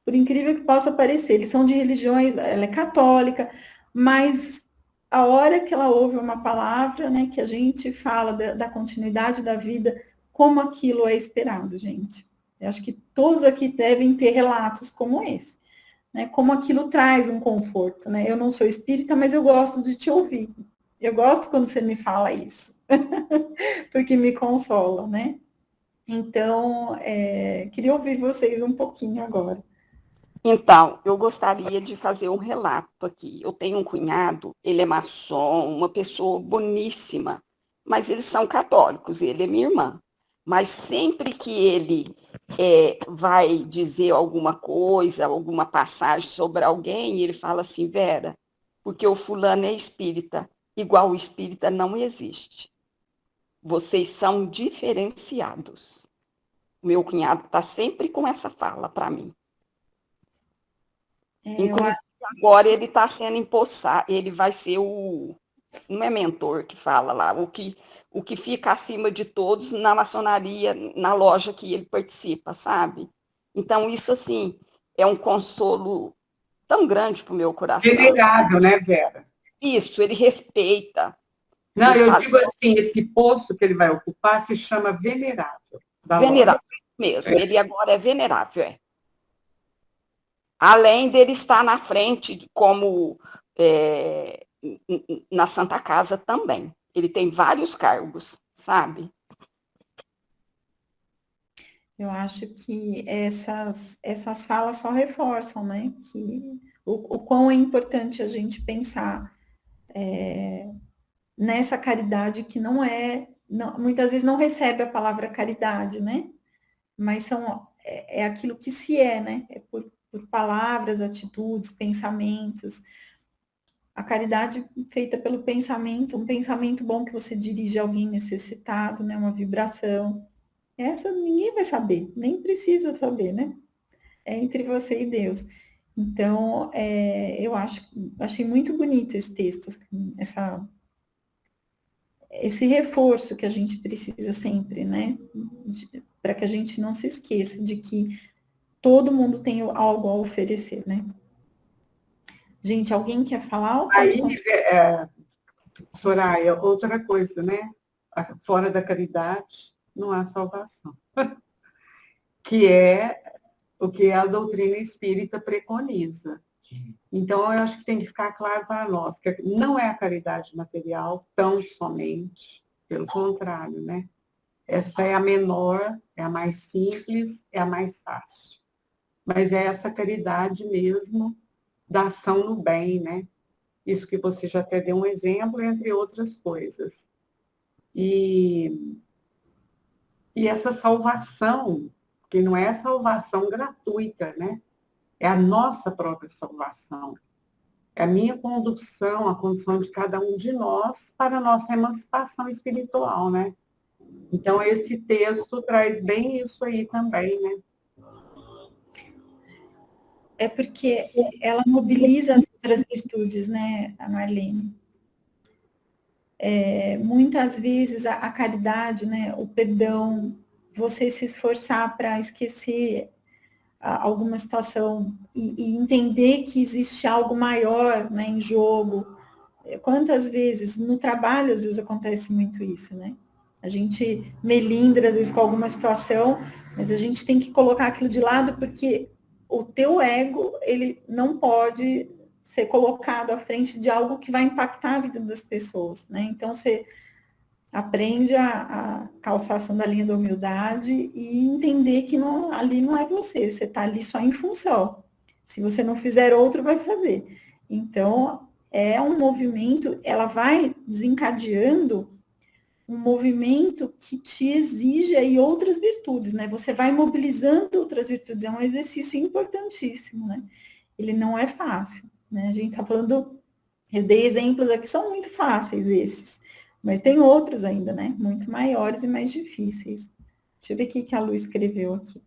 Por incrível que possa parecer, eles são de religiões, ela é católica, mas a hora que ela ouve uma palavra, né, que a gente fala da continuidade da vida, como aquilo é esperado, gente. Eu acho que todos aqui devem ter relatos como esse, né, como aquilo traz um conforto, né. Eu não sou espírita, mas eu gosto de te ouvir. Eu gosto quando você me fala isso, porque me consola, né. Então, queria ouvir vocês um pouquinho agora. Então, eu gostaria de fazer um relato aqui. Eu tenho um cunhado, ele é maçom, uma pessoa boníssima, mas eles são católicos, ele é minha irmã. Mas sempre que ele vai dizer alguma coisa, alguma passagem sobre alguém, ele fala assim, Vera, porque o fulano é espírita, igual o espírita não existe. Vocês são diferenciados. Meu cunhado está sempre com essa fala para mim. Inclusive, agora ele está sendo empossado, ele vai ser não é mentor que fala lá, o que fica acima de todos na maçonaria, na loja que ele participa, sabe? Então, isso, assim, é um consolo tão grande para o meu coração. Venerável, né, Vera? Isso, ele respeita. Não, ele eu fala, digo assim, esse posto que ele vai ocupar se chama venerável. Venerável mesmo, ele agora é venerável, Além dele estar na frente, como na Santa Casa também. Ele tem vários cargos, sabe? Eu acho que essas falas só reforçam, né? Que o quão é importante a gente pensar nessa caridade que muitas vezes não recebe a palavra caridade, né? Mas é aquilo que se é, né? É por palavras, atitudes, pensamentos. A caridade feita pelo pensamento, um pensamento bom que você dirige a alguém necessitado, né? Uma vibração. Essa ninguém vai saber, nem precisa saber, né? É entre você e Deus. Então, achei muito bonito esse texto, esse reforço que a gente precisa sempre, né? Para que a gente não se esqueça de que todo mundo tem algo a oferecer, né? Gente, alguém quer falar? Ou pode Aí, Soraya, outra coisa, né? Fora da caridade, não há salvação. Que é o que a doutrina espírita preconiza. Então, eu acho que tem que ficar claro para nós que não é a caridade material tão somente, pelo contrário, né? Essa é a menor, é a mais simples, é a mais fácil. Mas é essa caridade mesmo da ação no bem, né? Isso que você já até deu um exemplo, entre outras coisas. E essa salvação, que não é salvação gratuita, né? É a nossa própria salvação. É a minha condução, a condução de cada um de nós para a nossa emancipação espiritual, né? Então, esse texto traz bem isso aí também, né? É porque ela mobiliza as outras virtudes, né, a Marlene? Muitas vezes a caridade, né, o perdão, você se esforçar para esquecer alguma situação e entender que existe algo maior, né, em jogo. Quantas vezes no trabalho, às vezes acontece muito isso, né? A gente melindra, às vezes, com alguma situação, mas a gente tem que colocar aquilo de lado porque o teu ego, ele não pode ser colocado à frente de algo que vai impactar a vida das pessoas, né? Então, você aprende a calçar a sandalinha da humildade e entender que ali não é você está ali só em função. Se você não fizer, outro vai fazer. Então, é um movimento, ela vai desencadeando um movimento que te exige aí outras virtudes, né? Você vai mobilizando outras virtudes, é um exercício importantíssimo, né? Ele não é fácil, né? A gente está falando, eu dei exemplos aqui, são muito fáceis esses, mas tem outros ainda, né? Muito maiores e mais difíceis. Deixa eu ver o que a Lu escreveu aqui.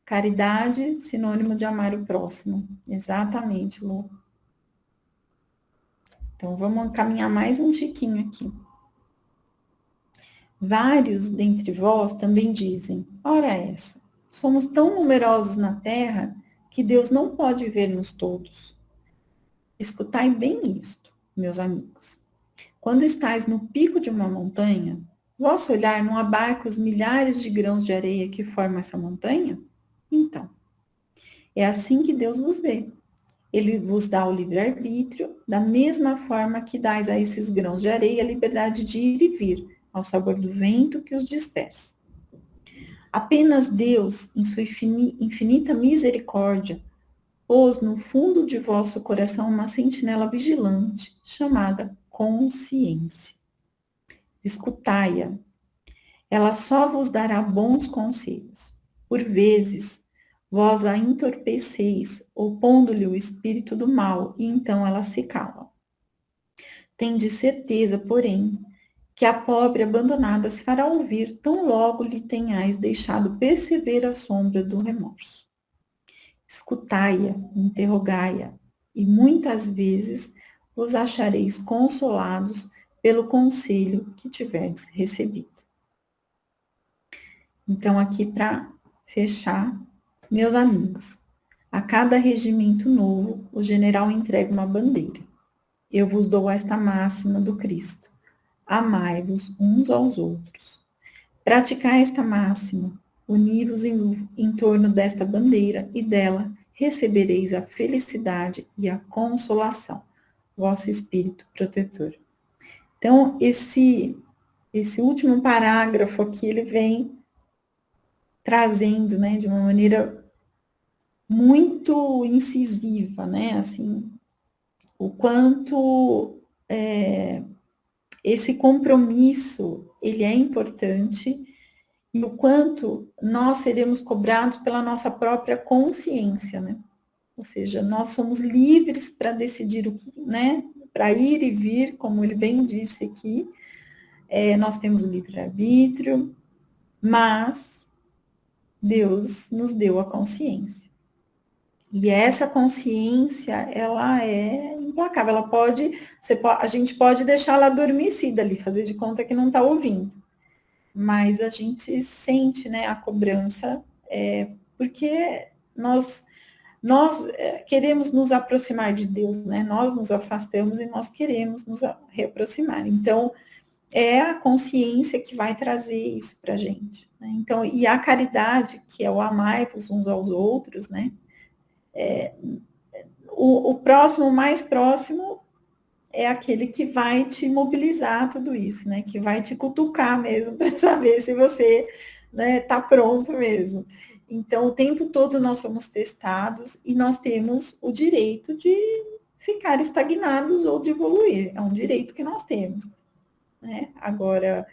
Caridade, sinônimo de amar o próximo. Exatamente, Lu. Então, vamos caminhar mais um tiquinho aqui. Vários dentre vós também dizem, ora essa, somos tão numerosos na terra que Deus não pode ver-nos todos. Escutai bem isto, meus amigos. Quando estais no pico de uma montanha, vosso olhar não abarca os milhares de grãos de areia que formam essa montanha? Então, é assim que Deus vos vê. Ele vos dá o livre-arbítrio, da mesma forma que dais a esses grãos de areia a liberdade de ir e vir, ao sabor do vento que os dispersa. Apenas Deus, em sua infinita misericórdia, pôs no fundo de vosso coração uma sentinela vigilante, chamada consciência. Escutai-a. Ela só vos dará bons conselhos. Por vezes, vós a entorpeceis, opondo-lhe o espírito do mal, e então ela se cala. Tende certeza, porém, que a pobre abandonada se fará ouvir tão logo lhe tenhais deixado perceber a sombra do remorso. Escutai-a, interrogai-a, e muitas vezes vos achareis consolados pelo conselho que tiverdes recebido. Então, aqui para fechar, meus amigos, a cada regimento novo, o general entrega uma bandeira. Eu vos dou esta máxima do Cristo. Amai-vos uns aos outros. Praticai esta máxima, uni-vos em torno desta bandeira e dela recebereis a felicidade e a consolação, vosso espírito protetor. Então, esse último parágrafo aqui, ele vem trazendo, né, de uma maneira muito incisiva, né, assim, o quanto esse compromisso, ele é importante e o quanto nós seremos cobrados pela nossa própria consciência, né? Ou seja, nós somos livres para decidir o que, né? para ir e vir, como ele bem disse aqui. Nós temos o livre-arbítrio, mas Deus nos deu a consciência. E essa consciência, ela é implacável. A gente pode deixar ela adormecida ali, fazer de conta que não está ouvindo. Mas a gente sente, né, a cobrança, porque nós queremos nos aproximar de Deus, né? Nós nos afastamos e nós queremos nos reaproximar. Então, é a consciência que vai trazer isso para a gente, né? Então, e a caridade, que é o amai-vos uns aos outros, né? O próximo, o mais próximo, é aquele que vai te mobilizar tudo isso, né? Que vai te cutucar mesmo para saber se você, né, tá pronto mesmo. Então, o tempo todo nós somos testados e nós temos o direito de ficar estagnados ou de evoluir. É um direito que nós temos, né? Agora,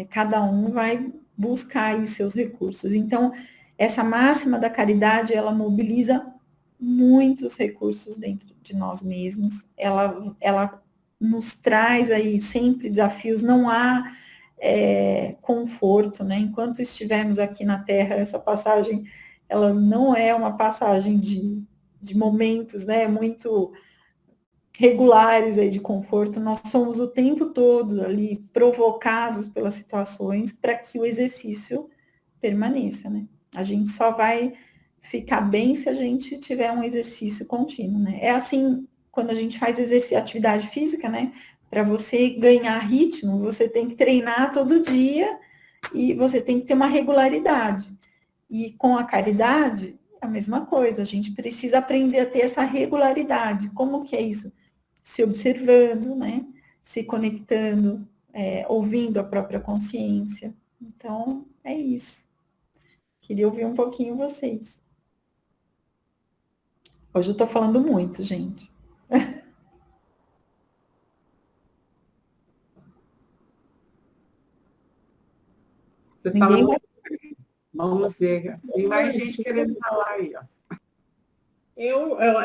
cada um vai buscar aí seus recursos. Então, essa máxima da caridade, ela mobiliza muitos recursos dentro de nós mesmos. Ela nos traz aí sempre desafios. Não há conforto, né? Enquanto estivermos aqui na Terra, essa passagem, ela não é uma passagem de momentos, né? Muito regulares aí de conforto. Nós somos o tempo todo ali provocados pelas situações para que o exercício permaneça, né? A gente só vai ficar bem se a gente tiver um exercício contínuo, né? É assim, quando a gente faz atividade física, né? Para você ganhar ritmo, você tem que treinar todo dia e você tem que ter uma regularidade. E com a caridade, a mesma coisa, a gente precisa aprender a ter essa regularidade. Como que é isso? Se observando, né? Se conectando, ouvindo a própria consciência. Então, é isso. Queria ouvir um pouquinho vocês. Hoje eu estou falando muito, gente. Você Ninguém fala... Vamos ver. Tem mais gente querendo falar aí, ó.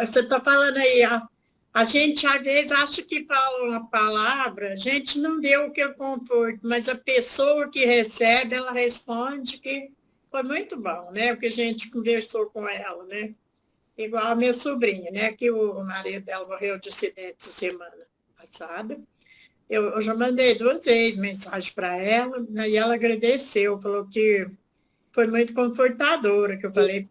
Você está falando aí, ó. A gente, às vezes, acha que fala uma palavra, a gente não deu o que é conforto, mas a pessoa que recebe, ela responde que foi muito bom, né? Porque a gente conversou com ela, né? Igual a minha sobrinha, né? Que o marido dela morreu de acidente semana passada. Eu já mandei 2 vezes mensagem para ela, né, e ela agradeceu, falou que foi muito confortadora, que eu falei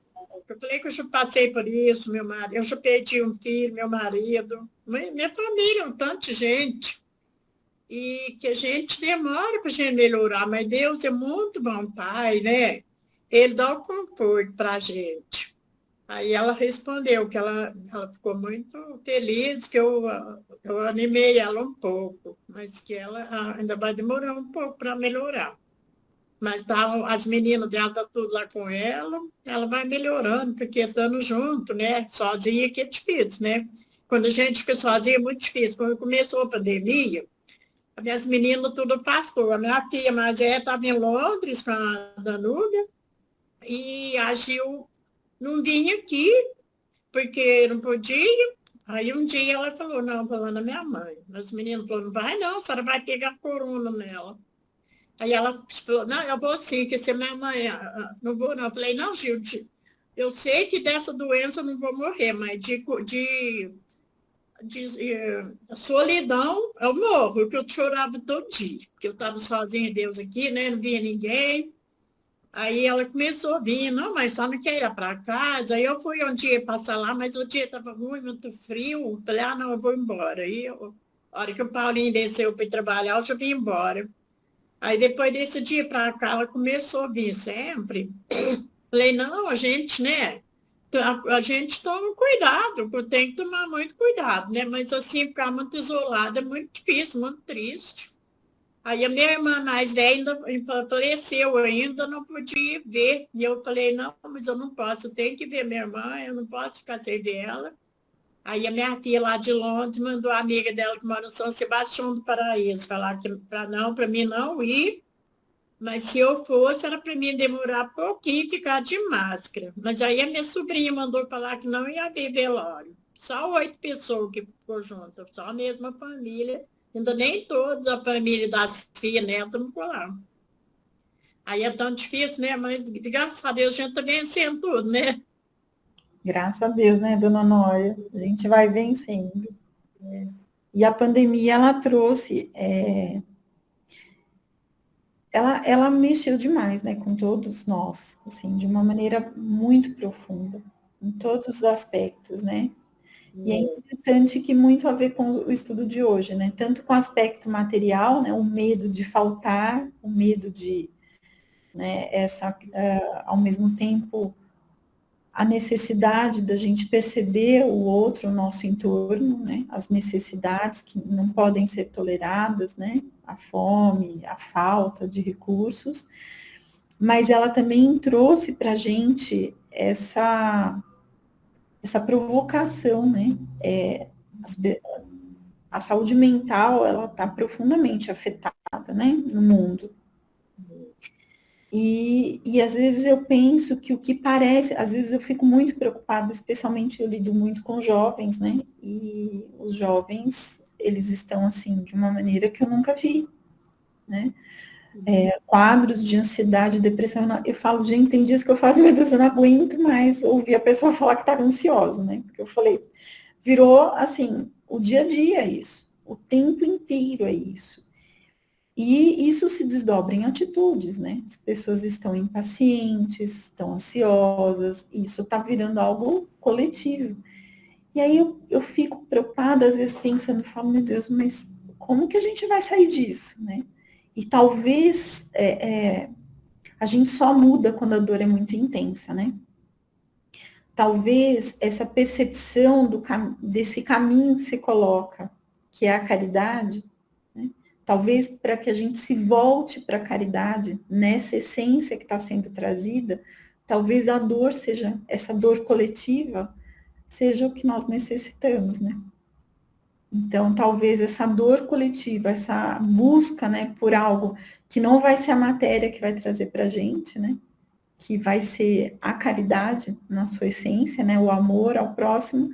que eu já passei por isso, meu marido, eu já perdi um filho, meu marido, minha família, um tanto de gente, e que a gente demora para a gente melhorar, mas Deus é muito bom pai, né? Ele dá o conforto para a gente. Aí ela respondeu que ela ficou muito feliz, que eu animei ela um pouco, mas que ela ainda vai demorar um pouco para melhorar. Mas as meninas dela estão tudo lá com ela vai melhorando, porque estando junto, né? Sozinha que é difícil, né? Quando a gente fica sozinha é muito difícil. Quando começou a pandemia, as minhas meninas tudo afastou. A minha filha mais estava em Londres com a Danúbia e a Gil não vinha aqui, porque não podia. Aí um dia ela falou, não, falando a minha mãe. As meninas falaram, não vai não, a senhora vai pegar corona nela. Aí ela falou, não, eu vou sim, que se minha mãe, não vou não. Eu falei, não, Gil, eu sei que dessa doença eu não vou morrer, mas de solidão eu morro, porque eu chorava todo dia, porque eu estava sozinha, Deus aqui, né, não via ninguém. Aí ela começou a vir, não, mas só não quer ir para casa. Aí eu fui um dia passar lá, mas o dia estava ruim, muito frio. Falei, não, eu vou embora. Aí, a hora que o Paulinho desceu para ir trabalhar, eu já vim embora. Aí depois desse dia para cá, ela começou a vir sempre. Falei, não, a gente, né? A gente toma cuidado, tem que tomar muito cuidado, né? Mas assim, ficar muito isolada é muito difícil, muito triste. Aí a minha irmã mais velha ainda faleceu, eu ainda não podia ver. E eu falei, não, mas eu não posso, eu tenho que ver minha irmã, eu não posso ficar sem ver ela. Aí a minha tia lá de Londres mandou a amiga dela que mora no São Sebastião do Paraíso, falar que para mim não ir, mas se eu fosse, era para mim demorar pouquinho e ficar de máscara. Mas aí a minha sobrinha mandou falar que não ia haver velório. Só 8 pessoas que ficou juntas, só a mesma família. Ainda nem toda a família das filhas, netas, não ficou lá. Aí é tão difícil, né? Mas graças a Deus a gente está vencendo tudo, né? Graças a Deus, né, dona Nória? A gente vai vencendo. E a pandemia, ela trouxe, ela mexeu demais, né, com todos nós, assim, de uma maneira muito profunda, em todos os aspectos, né? E é interessante que muito a ver com o estudo de hoje, né? Tanto com o aspecto material, né, o medo de faltar, o medo de, né, ao mesmo tempo, a necessidade da gente perceber o outro, o nosso entorno, né? As necessidades que não podem ser toleradas, né? A fome, a falta de recursos, mas ela também trouxe para a gente essa provocação, né? A saúde mental, ela está profundamente afetada, né? No mundo. E às vezes eu penso que o que parece, às vezes eu fico muito preocupada, especialmente eu lido muito com jovens, né? E os jovens, eles estão assim, de uma maneira que eu nunca vi, né? Quadros de ansiedade, depressão, eu falo, gente, tem dias que eu faço, meu Deus, eu não aguento mais ouvir a pessoa falar que estava ansiosa, né? Porque eu falei, virou assim, o dia a dia é isso, o tempo inteiro é isso. E isso se desdobra em atitudes, né? As pessoas estão impacientes, estão ansiosas, e isso está virando algo coletivo. E aí eu fico preocupada, às vezes pensando, falo, meu Deus, mas como que a gente vai sair disso, né? E talvez a gente só muda quando a dor é muito intensa, né? Talvez essa percepção desse caminho que se coloca, que é a caridade, né? Talvez para que a gente se volte para a caridade, nessa essência que está sendo trazida, talvez a dor seja, essa dor coletiva, seja o que nós necessitamos, né? Então, talvez essa dor coletiva, essa busca, né, por algo que não vai ser a matéria que vai trazer para a gente, né? Que vai ser a caridade na sua essência, né? O amor ao próximo,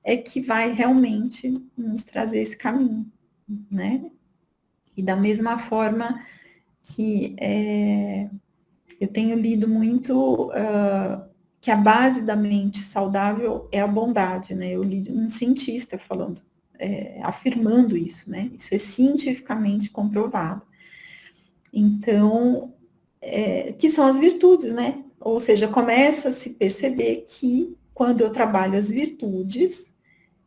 é que vai realmente nos trazer esse caminho, né? E da mesma forma que eu tenho lido muito que a base da mente saudável é a bondade, né? Eu li um cientista falando, afirmando isso, né? Isso é cientificamente comprovado. Então, que são as virtudes, né? Ou seja, começa a se perceber que quando eu trabalho as virtudes,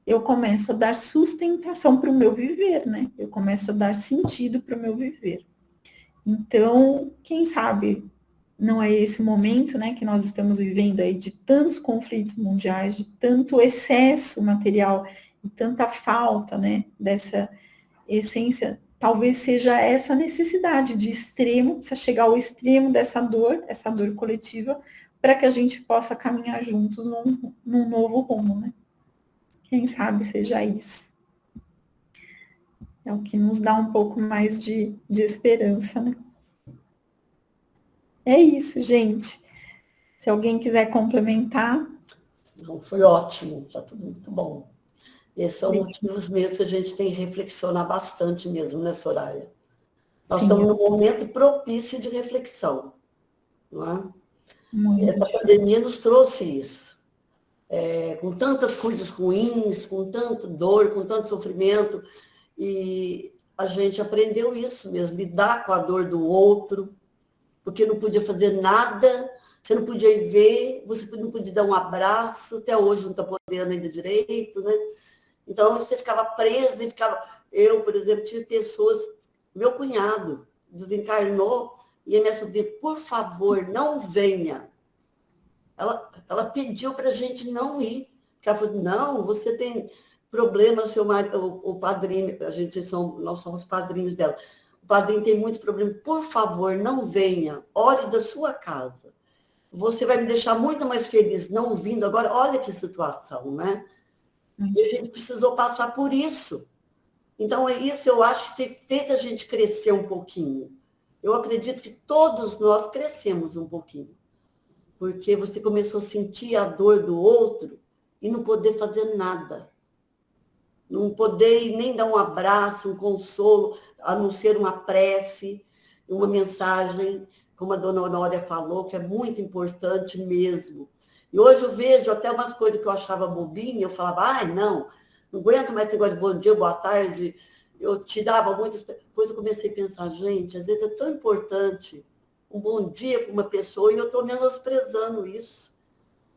eu começo a dar sustentação para o meu viver, né? Eu começo a dar sentido para o meu viver. Então, quem sabe não é esse o momento, né, que nós estamos vivendo aí de tantos conflitos mundiais, de tanto excesso material e tanta falta, né, dessa essência, talvez seja essa necessidade de extremo, precisa chegar ao extremo dessa dor, essa dor coletiva, para que a gente possa caminhar juntos num novo rumo, né? Quem sabe seja isso. É o que nos dá um pouco mais de esperança, né? É isso, gente. Se alguém quiser complementar. Não, foi ótimo, está tudo muito bom. Esses são motivos mesmo que a gente tem que reflexionar bastante mesmo, né, Soraya? Nós estamos num momento propício de reflexão, não é? Essa pandemia nos trouxe isso. Com tantas coisas ruins, com tanta dor, com tanto sofrimento, e a gente aprendeu isso mesmo, lidar com a dor do outro, porque não podia fazer nada, você não podia ir ver, você não podia dar um abraço, até hoje não está podendo ainda direito, né? Então, você ficava presa e ficava... Eu, por exemplo, tive pessoas... Meu cunhado desencarnou e a minha sobrinha, por favor, não venha. Ela pediu para a gente não ir. Porque ela falou, não, você tem problema, o padrinho, nós somos padrinhos dela. O padrinho tem muito problema. Por favor, não venha. Ore da sua casa. Você vai me deixar muito mais feliz não vindo agora. Olha que situação, né? E a gente precisou passar por isso. Então, isso eu acho que fez a gente crescer um pouquinho. Eu acredito que todos nós crescemos um pouquinho. Porque você começou a sentir a dor do outro e não poder fazer nada. Não poder nem dar um abraço, um consolo, a não ser uma prece, uma mensagem, como a dona Honória falou, que é muito importante mesmo. E hoje eu vejo até umas coisas que eu achava bobinha, eu falava, ai, não aguento mais esse negócio de bom dia, boa tarde, eu te dava muitas... Depois eu comecei a pensar, gente, às vezes é tão importante um bom dia para uma pessoa e eu estou menosprezando isso,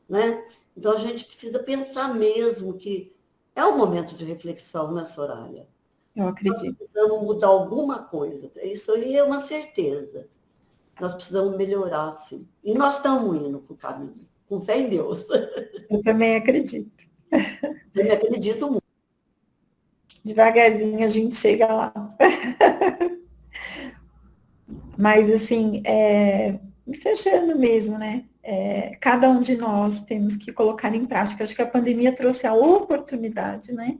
né? Então a gente precisa pensar mesmo que é um momento de reflexão, né, Soraya? Eu acredito. Nós precisamos mudar alguma coisa, isso aí é uma certeza. Nós precisamos melhorar, sim. E nós estamos indo para o caminho, com fé em Deus. Eu também acredito. Eu acredito muito. Devagarzinho a gente chega lá. Mas, assim, me fechando mesmo, né? Cada um de nós temos que colocar em prática. Acho que a pandemia trouxe a oportunidade, né?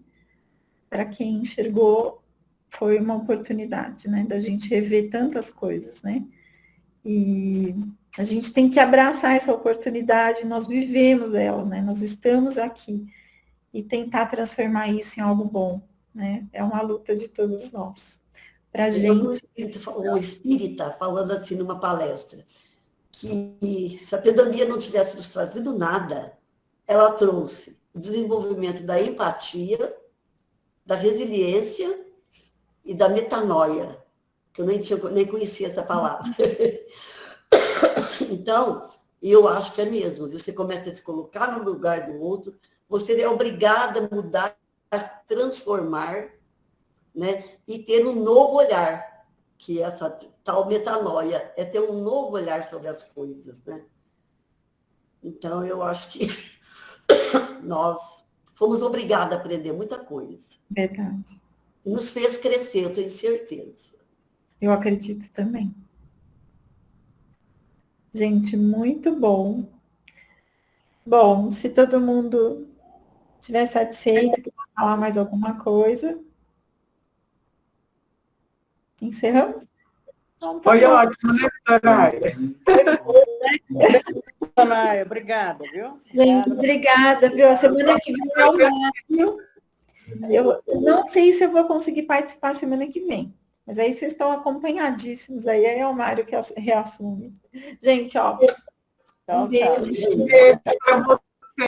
Para quem enxergou, foi uma oportunidade, né? Da gente rever tantas coisas, né? E a gente tem que abraçar essa oportunidade, nós vivemos ela, né? Nós estamos aqui. E tentar transformar isso em algo bom, né? É uma luta de todos nós. Para a gente... Um espírita falando assim numa palestra, que se a pandemia não tivesse nos trazido nada, ela trouxe o desenvolvimento da empatia, da resiliência e da metanoia, que eu nem conhecia essa palavra. Então, eu acho que é mesmo, você começa a se colocar no lugar do outro, você é obrigada a mudar, a transformar, né? E ter um novo olhar, que essa tal metanoia é ter um novo olhar sobre as coisas, né? Então, eu acho que nós fomos obrigados a aprender muita coisa. Verdade. E nos fez crescer, eu tenho certeza. Eu acredito também. Gente, muito bom. Bom, se todo mundo estiver satisfeito, quer falar mais alguma coisa, encerramos? Então, tá Foi bom. ótimo, né, Soraya? Soraya, obrigada, viu? Gente, obrigada, viu? A semana que vem é o Mário. Eu não sei se eu vou conseguir participar semana que vem, mas aí vocês estão acompanhadíssimos, aí é o Mário que reassume. Gente, ó. Tchau, Um beijo. tchau. Beijo pra você.